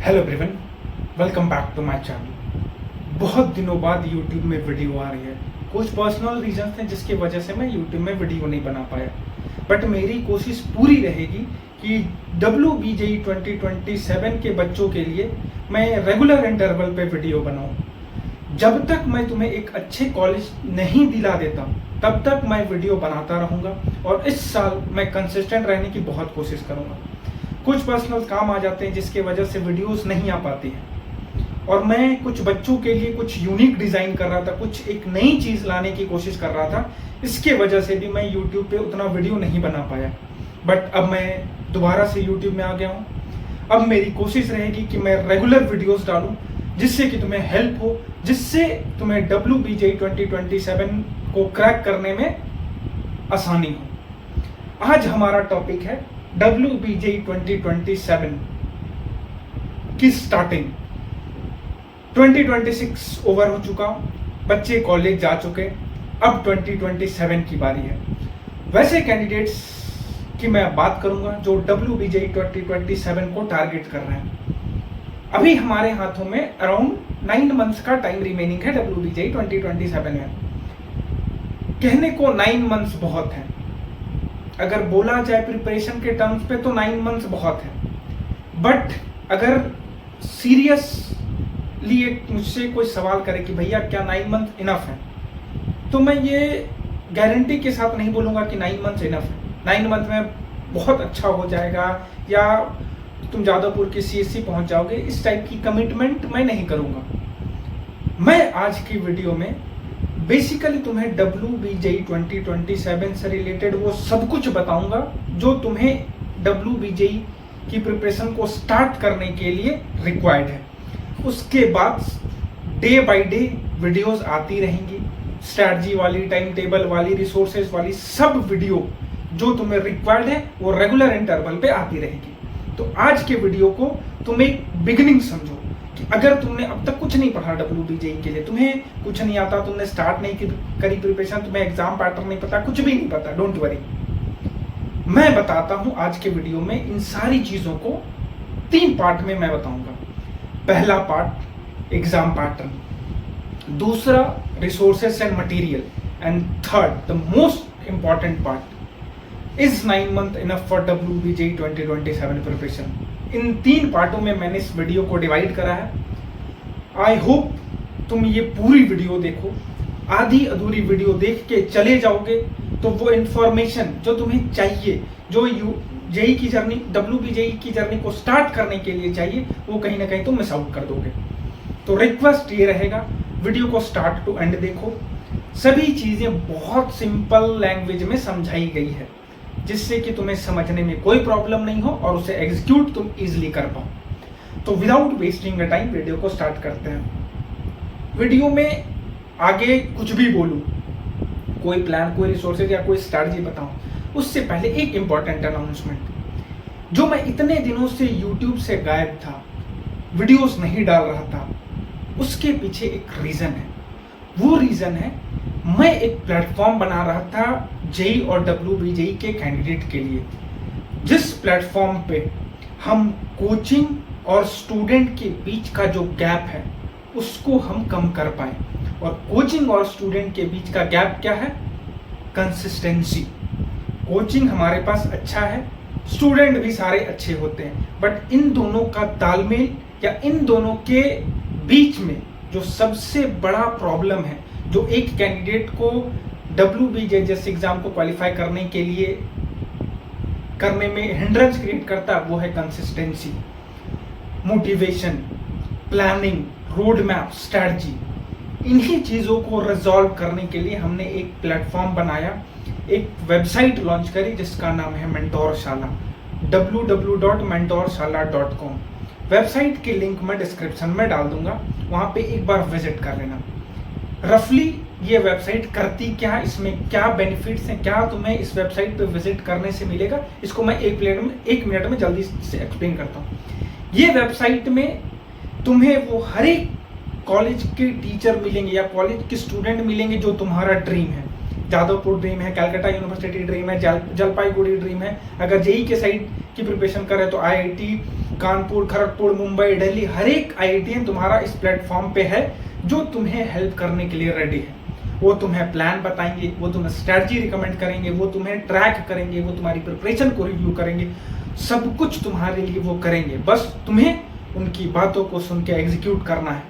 Hello everyone, welcome back to my channel. बहुत दिनों बाद यूट्यूब में वीडियो आ रही है। कुछ पर्सनल रीजन थे जिसकी वजह से मैं यूट्यूब में वीडियो नहीं बना पाया, बट मेरी कोशिश पूरी रहेगी कि WBJE 2027 के बच्चों के लिए मैं रेगुलर इंटरवल पे वीडियो बनाऊं। जब तक मैं तुम्हें एक अच्छे कॉलेज नहीं दिला देता तब तक मैं वीडियो बनाता रहूंगा और इस साल मैं कंसिस्टेंट रहने की बहुत कोशिश करूंगा। कुछ पर्सनल काम आ जाते हैं जिसकी वजह से वीडियोस नहीं आ पाती हैं और मैं कुछ बच्चों के लिए कुछ यूनिक डिजाइन कर रहा था, कुछ एक नई चीज लाने की कोशिश कर रहा था। इसके वजह से भी मैं यूट्यूब पे उतना वीडियो नहीं बना पाया, बट अब मैं दोबारा से यूट्यूब में आ गया हूँ। अब मेरी कोशिश रहेगी कि मैं रेगुलर वीडियोस डालूं जिससे कि तुम्हें हेल्प हो, जिससे तुम्हें WBJE 2027 को क्रैक करने में आसानी हो। आज हमारा टॉपिक है WBJE 2027 की स्टार्टिंग। 2026 ओवर हो चुका, बच्चे कॉलेज जा चुके, अब 2027 की बारी है। वैसे कैंडिडेट्स की मैं बात करूंगा जो WBJE 2027 को टारगेट कर रहे हैं। अभी हमारे हाथों में अराउंड 9 मंथ्स का टाइम रिमेनिंग है WBJE 2027 में। कहने को 9 मंथ्स बहुत है, अगर बोला जाए प्रिपरेशन के टर्म्स पे तो 9 मंथ्स बहुत है, बट अगर सीरियसली मुझसे कोई सवाल करे कि भैया क्या 9 मंथ इनफ है, तो मैं ये गारंटी के साथ नहीं बोलूँगा कि 9 मंथ्स इनफ है। 9 मंथ में बहुत अच्छा हो जाएगा या तुम जादवपुर की CSC पहुंच जाओगे, इस टाइप की कमिटमेंट मैं नहीं करूँगा। मैं आज की वीडियो में बेसिकली तुम्हें WBJE 2027 से रिलेटेड वो सब कुछ बताऊंगा जो तुम्हें WBJE की प्रिपरेशन को स्टार्ट करने के लिए रिक्वायर्ड है। उसके बाद डे बाय डे वीडियोस आती रहेंगी, स्ट्रैटेजी वाली, टाइम टेबल वाली, रिसोर्सेज वाली, सब वीडियो जो तुम्हें रिक्वायर्ड है वो रेगुलर इंटरवल पे आती रहेगी। तो आज के वीडियो को तुम एक बिगिनिंग समझो कि अगर तुमने अब तक कुछ नहीं पढ़ा WBJE के लिए, तुम्हें कुछ नहीं आता, तुमने स्टार्ट नहीं करी प्रिपरेशन, तुम्हें एग्जाम पैटर्न नहीं पता, कुछ भी नहीं पता, डोंट वरी। मैं बताता हूं आज के वीडियो में इन सारी चीजों को 3 पार्ट में मैं बताऊंगा। पहला पार्ट एग्जाम पैटर्न, दूसरा resources and material, and third the most important part, is 9 month enough for WBJE 2027 preparation. इन 3 पार्टों में मैंने इस वीडियो को डिवाइड करा है। आई होप तुम ये पूरी वीडियो देखो। आधी अधूरी वीडियो देख के चले जाओगे तो वो इंफॉर्मेशन जो तुम्हें चाहिए, जो जेई की जर्नी, WBJE की जर्नी को स्टार्ट करने के लिए चाहिए, वो कहीं ना कहीं तुम मिस आउट कर दोगे। तो रिक्वेस्ट ये रहेगा, वीडियो को स्टार्ट टू एंड देखो। सभी चीजें बहुत सिंपल लैंग्वेज में समझाई गई है जिससे कि तुम्हें समझने में कोई प्रॉब्लम नहीं हो और उसे एग्जीक्यूट तुम इजीली कर पाओ। तो without wasting the time video को स्टार्ट करते हैं। वीडियो में आगे कुछ भी बोलूं, कोई प्लान, कोई रिसोर्सेज या कोई स्ट्रैटेजी बताऊं, उससे पहले एक इंपॉर्टेंट अनाउंसमेंट। जो मैं इतने दिनों से यूट्यूब से गायब था, वीडियोस नहीं डाल रहा था, उसके पीछे एक रीजन है। वो रीजन है मैं एक प्लेटफॉर्म बना रहा था जेई और WBJE के कैंडिडेट के लिए, जिस प्लेटफॉर्म पे हम कोचिंग और स्टूडेंट के बीच का जो गैप है उसको हम कम कर पाए। और कोचिंग और स्टूडेंट के बीच का गैप क्या है? कंसिस्टेंसी। कोचिंग हमारे पास अच्छा है, स्टूडेंट भी सारे अच्छे होते हैं, बट इन दोनों का तालमेल या इन दोनों के बीच में जो सबसे बड़ा प्रॉब्लम है, जो एक कैंडिडेट को WBJE जैसे एग्जाम को क्वालिफाई करने के लिए करने में हिंड्रेंस क्रिएट करता है, वो है consistency, motivation, planning, road map, strategy. इन्हीं चीजों को रिजॉल्व करने के लिए हमने एक प्लेटफॉर्म बनाया, एक वेबसाइट लॉन्च करी जिसका नाम है मेंटोरशाला, www.mentorshala.com। वेबसाइट की लिंक मैं डिस्क्रिप्शन में डाल दूंगा, वहां पे एक बार विजिट कर लेना। रफली ये वेबसाइट करती क्या है, इसमें क्या बेनिफिट्स हैं, क्या तुम्हें इस वेबसाइट पे विजिट करने से मिलेगा, इसको मैं एक मिनट में जल्दी से एक्सप्लेन करता हूँ। ये वेबसाइट में तुम्हें वो हर एक कॉलेज के टीचर मिलेंगे या कॉलेज के स्टूडेंट मिलेंगे जो तुम्हारा ड्रीम है। जादवपुर ड्रीम है, कलकत्ता यूनिवर्सिटी ड्रीम है, जलपाईगुड़ी ड्रीम है। अगर जेई के साइड की प्रिपरेशन करें तो आईआईटी कानपुर, खड़गपुर, मुंबई, दिल्ली, हर एक आईआईटीएन तुम्हारा इस प्लेटफॉर्म पे है जो तुम्हें हेल्प करने के लिए रेडी है। वो तुम्हें प्लान बताएंगे, वो तुम्हें स्ट्रैटेजी रिकमेंड करेंगे, वो तुम्हें ट्रैक करेंगे, वो तुम्हारी प्रिपरेशन को रिव्यू करेंगे, सब कुछ तुम्हारे लिए वो करेंगे। बस तुम्हें उनकी बातों को सुन के एग्जीक्यूट करना है।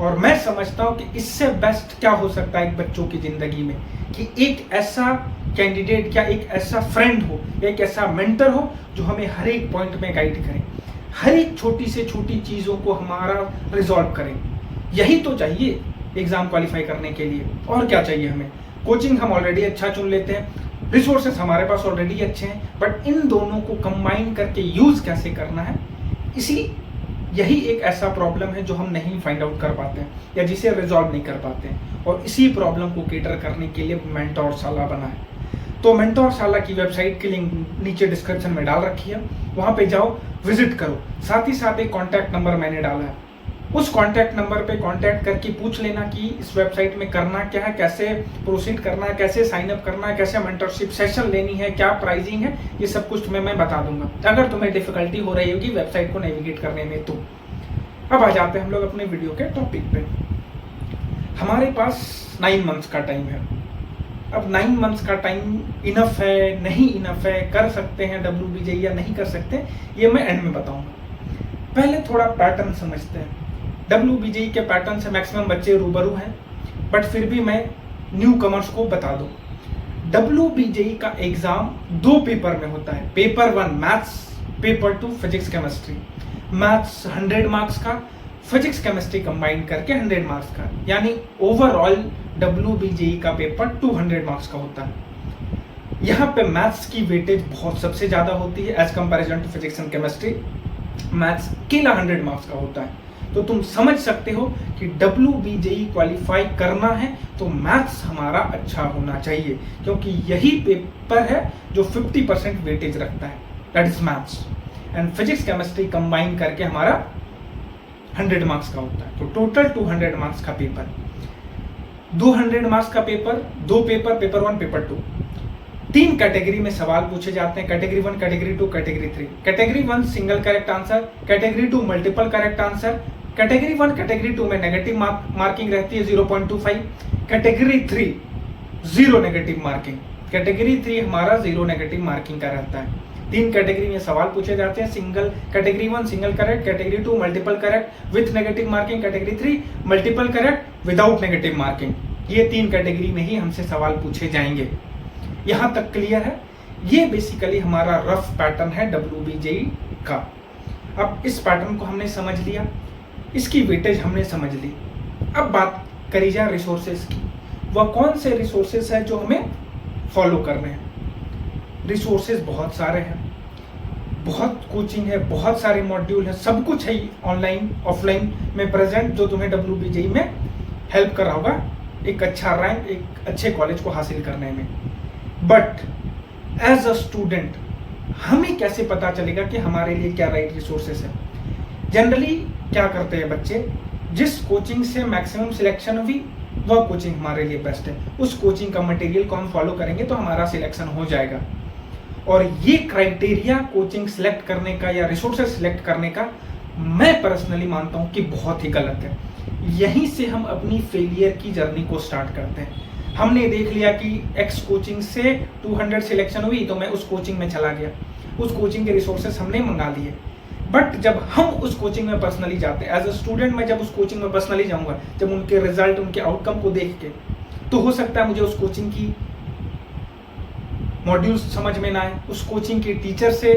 और मैं समझता हूं कि इससे बेस्ट क्या हो सकता है एक बच्चों की जिंदगी में कि एक ऐसा कैंडिडेट या एक ऐसा फ्रेंड हो, एक ऐसा मेंटर हो जो हमें हर एक पॉइंट में गाइड करे, हर एक छोटी से छोटी चीजों को हमारा रिजॉल्व करे। यही तो चाहिए एग्जाम क्वालिफाई करने के लिए। और क्या चाहिए हमें? कोचिंग हम ऑलरेडी अच्छा चुन लेते हैं, रिसोर्सेस हमारे पास ऑलरेडी अच्छे हैं, बट इन दोनों को कंबाइन करके यूज कैसे करना है, यही एक ऐसा प्रॉब्लम है जो हम नहीं फाइंड आउट कर पाते हैं या जिसे रिजॉल्व नहीं कर पाते हैं। और इसी प्रॉब्लम को केटर करने के लिए मेंटोरशाला बना है। तो मेंटोरशाला की वेबसाइट की लिंक नीचे डिस्क्रिप्शन में डाल रखी है, वहां पे जाओ, विजिट करो। साथ ही साथ एक कॉन्टैक्ट नंबर मैंने डाला है, उस कॉन्टैक्ट नंबर पे कॉन्टैक्ट करके पूछ लेना कि इस वेबसाइट में करना क्या है, कैसे प्रोसीड करना है, कैसे साइन अप करना है, कैसे मेंटरशिप सेशन लेनी है, क्या प्राइसिंग है, ये सब कुछ मैं बता दूंगा अगर तुम्हें डिफिकल्टी हो रही होगी वेबसाइट को नेविगेट करने में। तो अब आ जाते हैं हम लोग अपने वीडियो के टॉपिक पे। हमारे पास 9 मंथ्स का टाइम है। अब 9 मंथ्स का टाइम इनफ है, नहीं इनफ है, कर सकते हैं WBJ या नहीं कर सकते, ये मैं एंड में बताऊंगा। पहले थोड़ा पैटर्न समझते हैं। WBJ के पैटर्न से मैक्सिमम बच्चे रूबरू हैं, बट फिर भी मैं न्यू कमर्स को बता दूं। WBJ का एग्जाम 2 पेपर में होता है। Paper 1 maths, paper 2 physics chemistry. Maths 100 marks का, फिजिक्स केमिस्ट्री कंबाइन करके 100 मार्क्स का, यानी ओवरऑल WBJ का पेपर 200 मार्क्स का होता है। यहाँ पे मैथ्स की वेटेज बहुत सबसे ज्यादा होती है as comparison to physics and chemistry. Maths अकेला 100 मार्क्स का होता है। तो तुम समझ सकते हो कि WBJ क्वालिफाई करना है तो मैथ्स हमारा अच्छा होना चाहिए, क्योंकि यही पेपर है जो 50% वेटेज रखता है, that is maths. And physics chemistry combine करके हमारा 100 मार्क्स का होता है। तो टोटल 200 मार्क्स का पेपर, 200 मार्क्स का paper, 2 paper, paper 1, paper 2। 3 category में सवाल पूछे जाते हैं, category 1, category 2, category 3। Category 1 single correct answer, category 2 multiple correct answer. Category 1, category 2 में नेगेटिव मार्किंग रहती है 0.25, कैटेगरी 3 0 नेगेटिव मार्किंग। कैटेगरी 3 हमारा 0 नेगेटिव मार्किंग का रहता है। 3 कैटेगरी में सवाल पूछे जाते हैं, single category 1 single correct, category 2 multiple correct with negative marking, category 3 multiple correct without negative marking. ये 3 कैटेगरी में ही हमसे सवाल पूछे जाएंगे। यहां तक क्लियर है? ये बेसिकली हमारा रफ पैटर्न है WBJ का। अब इस पैटर्न को हमने समझ लिया, इसकी वेटेज हमने समझ ली। अब बात करी जाए रिसोर्सेज की। वह कौन से रिसोर्सेज है जो हमें फॉलो करने हैं? रिसोर्सेज बहुत सारे हैं, बहुत कोचिंग है, बहुत सारे मॉड्यूल है, सब कुछ है ऑनलाइन ऑफलाइन में प्रेजेंट जो तुम्हें WBJ में हेल्प कर रहा होगा एक अच्छा रैंक, एक अच्छे कॉलेज को हासिल करने में। बट एज अ स्टूडेंट हमें कैसे पता चलेगा कि हमारे लिए क्या राइट रिसोर्सेस है? जनरली क्या करते हैं बच्चे, जिस कोचिंग से मैक्सिमम सिलेक्शन हुई वह कोचिंग हमारे लिए बेस्ट है, उस कोचिंग का मटेरियल को हम फॉलो करेंगे तो हमारा सिलेक्शन हो जाएगा। और ये क्राइटेरिया कोचिंग सिलेक्ट करने का या रिसोर्सेज सिलेक्ट करने का मैं पर्सनली मानता हूं कि बहुत ही गलत है। यहीं से हम अपनी फेलियर की जर्नी को स्टार्ट करते हैं। हमने देख लिया कि एक्स कोचिंग से 200 सिलेक्शन हुई तो मैं उस कोचिंग में चला गया, उस कोचिंग के रिसोर्सेज हमने मंगा लिए। बट जब हम उस कोचिंग में पर्सनली जाते हैं, एज अ स्टूडेंट मैं जब उस कोचिंग में पर्सनली जाऊंगा, जब उनके रिजल्ट, उनके आउटकम को देख के, तो हो सकता है मुझे उस कोचिंग की मॉड्यूल्स समझ में ना आए, उस कोचिंग के टीचर से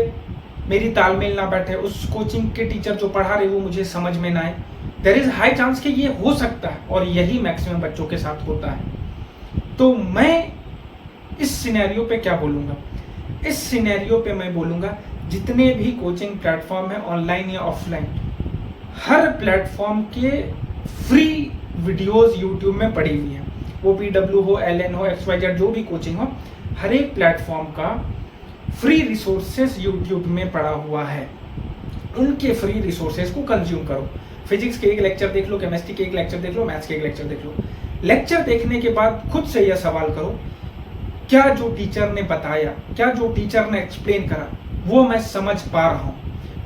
मेरी तालमेल ना बैठे, उस कोचिंग के टीचर जो पढ़ा रहे वो मुझे समझ में ना आए। देयर इज हाई चांस कि ये हो सकता है, और यही मैक्सिमम बच्चों के साथ होता है। तो मैं इस सिनेरियो पे क्या बोलूंगा? इस सिनेरियो पे मैं बोलूंगा जितने भी कोचिंग प्लेटफॉर्म है ऑनलाइन या ऑफलाइन, हर प्लेटफॉर्म के फ्री वीडियोस यूट्यूब में पड़ी हुई हैं। वो PW हो, LN हो, XYZ जो भी कोचिंग हो, हर एक प्लेटफॉर्म का फ्री रिसोर्सेस यूट्यूब में पड़ा हुआ है। उनके फ्री रिसोर्सेस को कंज्यूम करो। फिजिक्स के एक लेक्चर देख लो, केमिस्ट्री के एक लेक्चर देख लो, मैथ्स के एक लेक्चर देख लो। लेक्चर देखने के बाद खुद से यह सवाल करो क्या जो टीचर ने बताया, क्या जो टीचर ने एक्सप्लेन करा, वो मैं समझ पा रहा हूँ।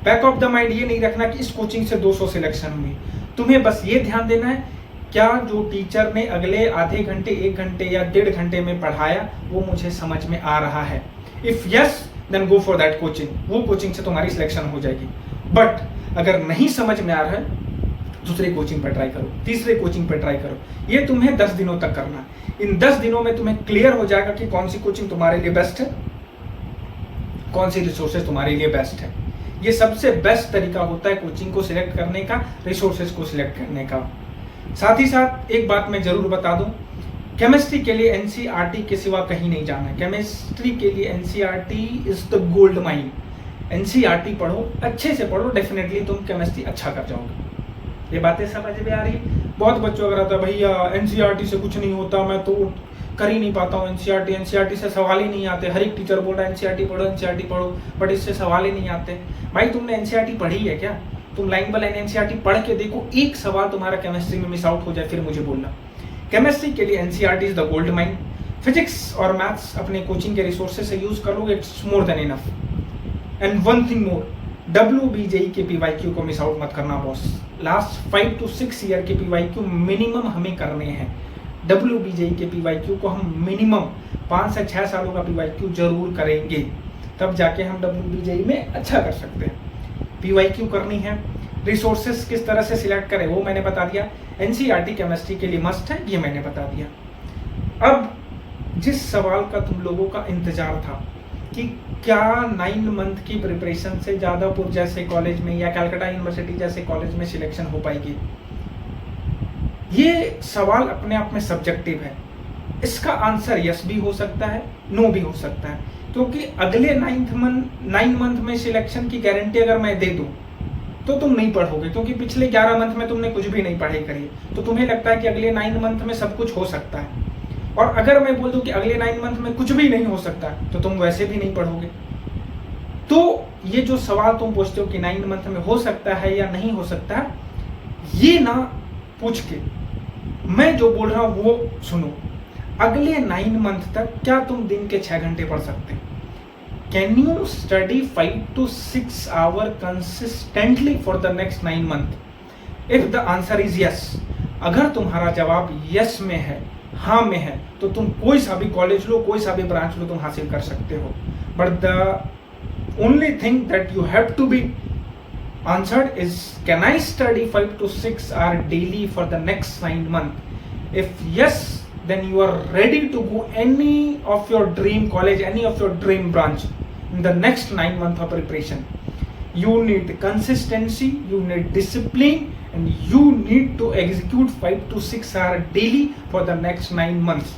बैक ऑफ द माइंड ये नहीं रखना कि इस कोचिंग से 200 सिलेक्शन हुई। तुम्हें बस ये ध्यान देना है, क्या जो टीचर ने अगले आधे घंटे, 1 घंटे या 1.5 घंटे में पढ़ाया वो मुझे समझ में आ रहा है। If yes then go for that coaching, वो कोचिंग से तुम्हारी सिलेक्शन हो जाएगी। बट अगर नहीं समझ में आ रहा है, दूसरे कोचिंग पर ट्राई करो, तीसरे कोचिंग पर ट्राई करो। ये तुम्हें 10 दिनों तक करना है। इन 10 दिनों में तुम्हें क्लियर हो जाएगा कि कौन सी कोचिंग तुम्हारे लिए बेस्ट है, कौन सी रिसोर्सेज तुम्हारे लिए बेस्ट है। ये सबसे बेस्ट तरीका होता है कोचिंग को सिलेक्ट करने का, रिसोर्सेज को सिलेक्ट करने का। साथ ही साथ एक बात मैं जरूर बता दूं, केमिस्ट्री के लिए एनसीईआरटी के सिवा कहीं नहीं जाना है। केमिस्ट्री के लिए NCERT is the gold mine. NCERT पढ़ो, अच्छे से पढ़ो, डेफिनेटली तुम केमिस्ट्री अच्छा कर जाओगे। ये बातें समझ में आ रही है? बहुत बच्चों का रहता है भैया एनसीईआरटी से कुछ नहीं होता, मैं तो कर ही नहीं पाता हूँ एनसीईआरटी से सवाल ही नहीं आते। हर एक टीचर बोल रहा है एनसीईआरटी पढ़ो, बट इससे सवाल ही नहीं आते। भाई तुमने एनसीईआरटी पढ़ी है क्या? तुम लाइन बाय लाइन एनसीईआरटी पढ़ के देखो, एक सवाल तुम्हारा केमिस्ट्री में मिस आउट हो जाए, फिर मुझे बोलना। केमिस्ट्री के लिए NCERT is the gold mine. Physics और मैथ्स अपने कोचिंग के रिसोर्सेज से यूज कर लोगे, it's more than enough. And one thing more, WBJE के PYQ को मिस आउट मत करना बॉस। लास्ट 5 to 6 ईयर के PYQ मिनिमम हमें करने हैं। WBJE के PYQ को हम मिनिमम 5 से 6 सालों का PYQ जरूर करेंगे, तब जाके हम WBJE में अच्छा कर सकते हैं। PYQ करनी है। रिसोर्सेस किस तरह से सिलेक्ट करें वो मैंने बता दिया। एनसीईआरटी केमिस्ट्री के लिए मस्ट है, ये मैंने बता दिया। अब जिस सवाल का तुम लोगों का इंतजार था कि क्या 9 मंथ की प्रिपरेशन से जादवपुर जैसे कॉलेज में या कलकत्ता यूनिवर्सिटी जैसे कॉलेज में सिलेक्शन हो पाएगी, ये सवाल अपने आप में सब्जेक्टिव है। इसका आंसर यस भी हो सकता है, नो भी हो सकता है, क्योंकि अगले 9 मंथ में सिलेक्शन की गारंटी अगर मैं दे दूं तो तुम नहीं पढ़ोगे, क्योंकि पिछले 11 मंथ में तुमने कुछ भी नहीं पढ़ाई करी, तो तुम्हें लगता है कि अगले 9 मंथ में सब कुछ हो सकता है। और अगर मैं बोल दूं कि अगले 9 मंथ में कुछ भी नहीं हो सकता, तो तुम वैसे भी नहीं पढ़ोगे। तो ये जो सवाल तुम पूछते हो कि 9 मंथ में हो सकता है या नहीं हो सकता, ये ना पूछ के मैं जो बोल रहा हूं वो सुनो। अगले 9 मंथ तक क्या तुम दिन के 6 घंटे पढ़ सकते? Can you study 5 to 6 hours consistently for the next 9 month? If the answer is yes, अगर तुम्हारा जवाब यस में है, हाँ में है, तो तुम कोई सा भी कॉलेज लो, कोई सा भी ब्रांच लो, तुम हासिल कर सकते हो। But the only thing that you have to be answered is, can I study 5 to 6 hours daily for the next 9 months? If yes, then you are ready to go any of your dream college, any of your dream branch in the next 9 months of preparation. You need consistency, you need discipline, and you need to execute 5 to 6 hours daily for the next 9 months.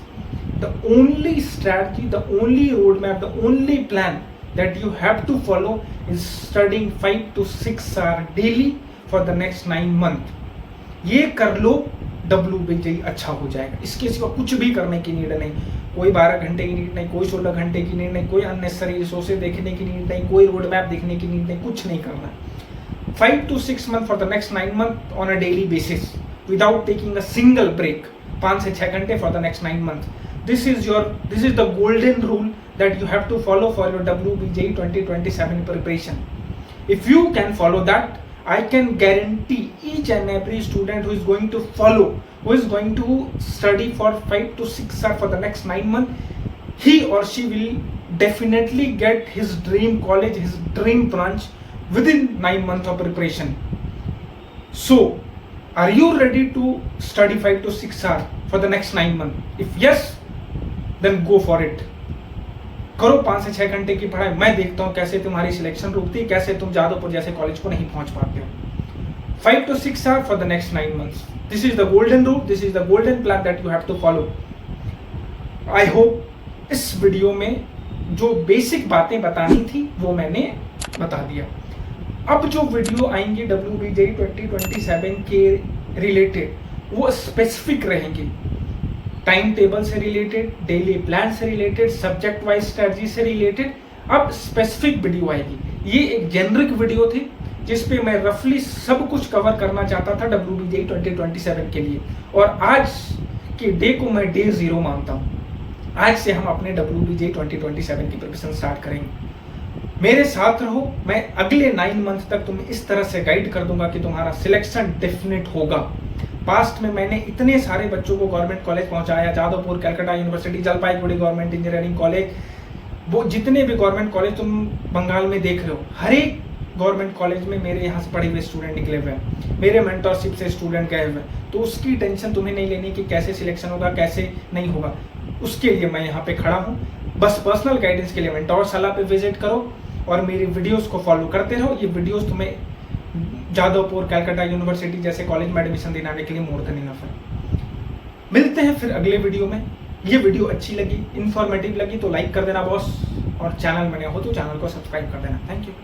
The only strategy, the only roadmap, the only plan that you have to follow is studying 5 to 6 hours daily for the next 9 months. ये कर लो, WBJE अच्छा हो जाएगा। इसके सिवा कुछ भी करने की नीड नहीं। कोई 12 घंटे की नीड नहीं, कोई 16 घंटे की नीड नहीं, कोई अननेसेसरी रिसोर्सेज देखने की नीड नहीं, कोई रोड मैप देखने की नीड नहीं, कुछ नहीं करना। 5 to 6 months for the next 9 months on a daily basis without taking a single break. 5 से 6 घंटे for the next 9 months. This is the golden rule that you have to follow for your WBJE 2027 preparation. If you can follow that, I can guarantee each and every student who is going to follow, who is going to study for 5 to 6 hours for the next 9 months, he or she will definitely get his dream college, his dream branch within 9 months of preparation. So, are you ready to study 5 to 6 hours for the next 9 months? If yes, then go for it. करो 5 से 6 घंटे की पढ़ाई। मैं देखता हूँ कैसे तुम्हारी सिलेक्शन रुकती है, कैसे तुम जादवपुर जैसे कॉलेज को नहीं पहुंच पाते हो। 5 to 6 hours for the next 9 months. This is the golden rule. This is the golden plan that you have to follow. I hope इस वीडियो में जो बेसिक बातें बतानी थी वो मैंने बता दिया। अब जो वीडियो आएंगे WBJE 2027 के रिलेटेड वो स्पेसिफिक रहेंगी। टाइम टेबल से रिलेटेड, डेली प्लान से रिलेटेड, सब्जेक्ट वाइज स्ट्रेटजी से रिलेटेड अब स्पेसिफिक वीडियो आएगी। ये एक जेनरिक वीडियो थी जिसपे मैं रफली सब कुछ कवर करना चाहता था WBJE 2027 के लिए, और आज के डे को मैं डे 0 मानता हूँ। आज से हम अपने WBJ 2027 की प्रिपरेशन स्टार्ट करेंगे। मेरे साथ रहो, मैं अगले 9 मंथ तक तुम्हें इस तरह से गाइड कर दूंगा कि तुम्हारा सिलेक्शन डेफिनेट होगा। पास्ट में मैंने इतने सारे बच्चों को गवर्नमेंट कॉलेज पहुंचाया, Jadavpur, Calcutta university, Jalpaiguri government engineering college, वो जितने भी गवर्नमेंट कॉलेज तुम बंगाल में देख रहे हो, हर एक गवर्नमेंट कॉलेज में मेरे यहाँ से पढ़े हुए स्टूडेंट निकले हुए हैं, मेरे मेंटरशिप से स्टूडेंट गए हुए हैं। तो उसकी टेंशन तुम्हें नहीं लेनी कि कैसे सिलेक्शन होगा, कैसे नहीं होगा। उसके लिए मैं यहाँ पे खड़ा हूँ। बस पर्सनल गाइडेंस के लिए मेंटोर सलाह पे विजिट करो और मेरी वीडियोस को फॉलो करते रहो। ये वीडियोस तुम्हें जादवपुर, कलकत्ता यूनिवर्सिटी जैसे कॉलेज में एडमिशन दिलाने के लिए मोर देन इनफ है। मिलते हैं फिर अगले वीडियो में। ये वीडियो अच्छी लगी, इन्फॉर्मेटिव लगी तो लाइक कर देना बॉस, और चैनल में नए हो तो चैनल को सब्सक्राइब कर देना। Thank you.